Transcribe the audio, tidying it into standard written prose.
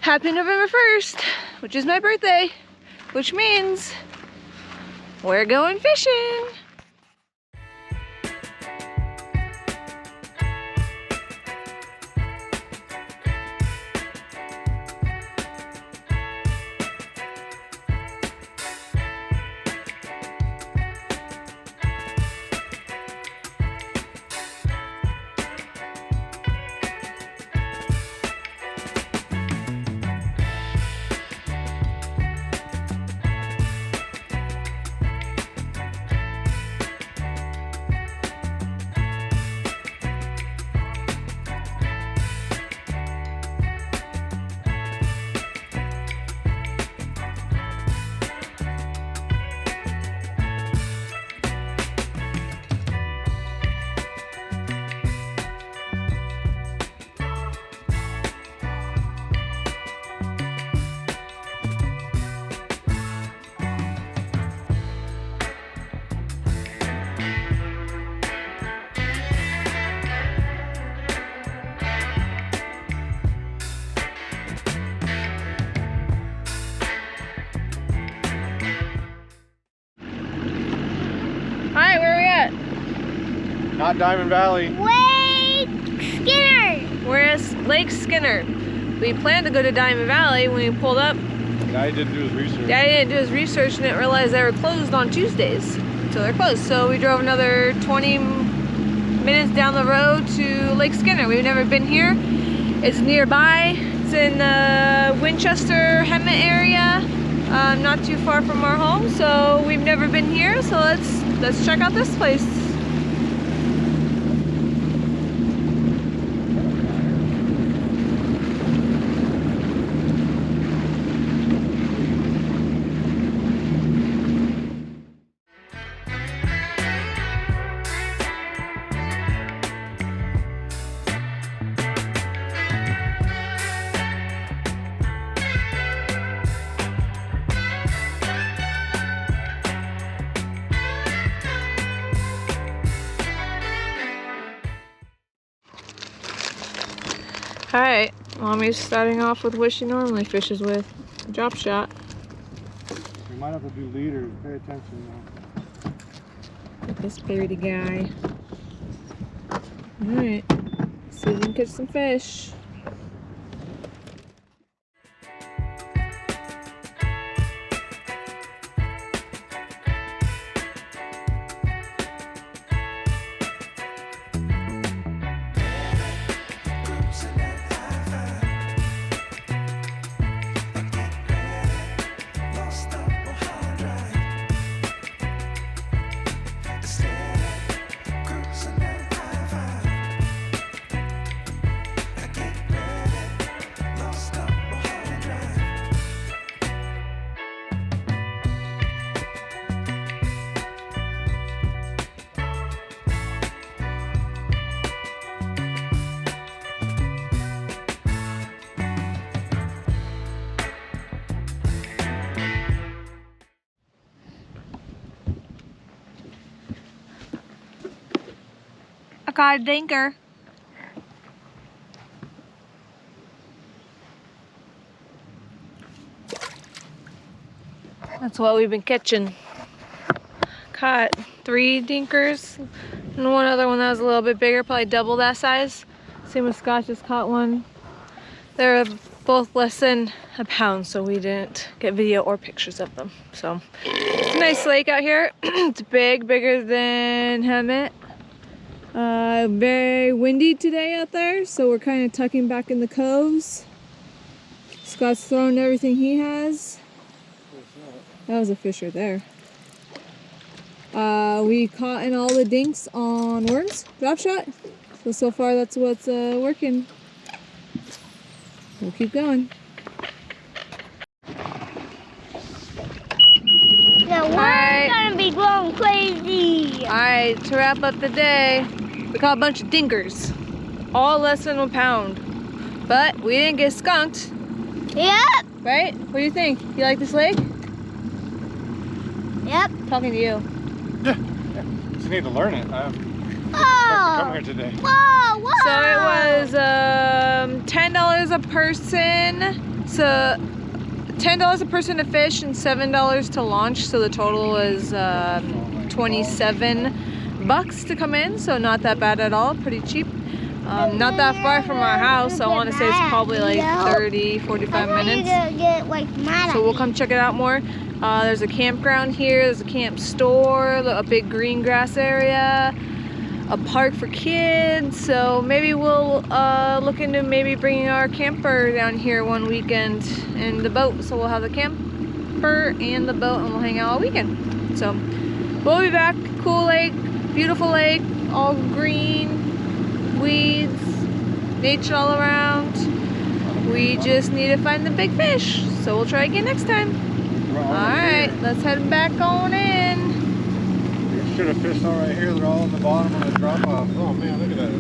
Happy November 1st, which is my birthday, which means we're going fishing. Alright, where are we at? Not Diamond Valley. Lake Skinner. We're at Lake Skinner. We planned to go to Diamond Valley when we pulled up. Daddy didn't do his research. Daddy didn't do his research and didn't realize they were closed on Tuesdays. So they're closed. So we drove another 20 minutes down the road to Lake Skinner. We've never been here. It's nearby. It's in the Winchester, Hemet area. Not too far from our home. So we've never been here. So let's check out this place. Alright, Mommy's starting off with what she normally fishes with. Drop shot. We might have to do leaders. Pay attention now. This pretty guy. Alright, see if we can catch some fish. I caught a dinker. That's what we've been catching. Caught 3 dinkers and one other one that was a little bit bigger, probably double that size. Same with Scott just caught one. They're both less than a pound, so we didn't get video or pictures of them. So it's a nice lake out here. It's big, bigger than Hemet. Very windy today out there, so we're kind of tucking back in the coves. Scott's thrown everything he has. That was a fisher there. We caught in all the dinks on worms, drop shot. So far that's what's working. We'll keep going. The worm's gonna be going crazy. Alright, to wrap up the day, we caught a bunch of dinkers. All less than 1 pound. But we didn't get skunked. Yep. Right? What do you think? You like this lake? Yep. Talking to you. Yeah. Just need to learn it. I didn't expect to come here today. Whoa, whoa. So it was $10 $10 a person. So $10 a person to fish and $7 to launch. So the total is 27 bucks to come in. So not that bad at all. Pretty cheap. Not that far from our house. So I want to say it's probably like 30, 45 minutes. So we'll come check it out more. There's a campground here. There's a camp store, a big green grass area, a park for kids. So maybe we'll look into maybe bringing our camper down here one weekend in the boat. So we'll have the camper and the boat and we'll hang out all weekend. So we'll be back. Cool lake, beautiful lake, all green, weeds, nature all around. We just need to find the big fish. So we'll try again next time. Alright, let's head back on in. You should have fished all right here. They're all on the bottom on the drop off. Oh man, look at that.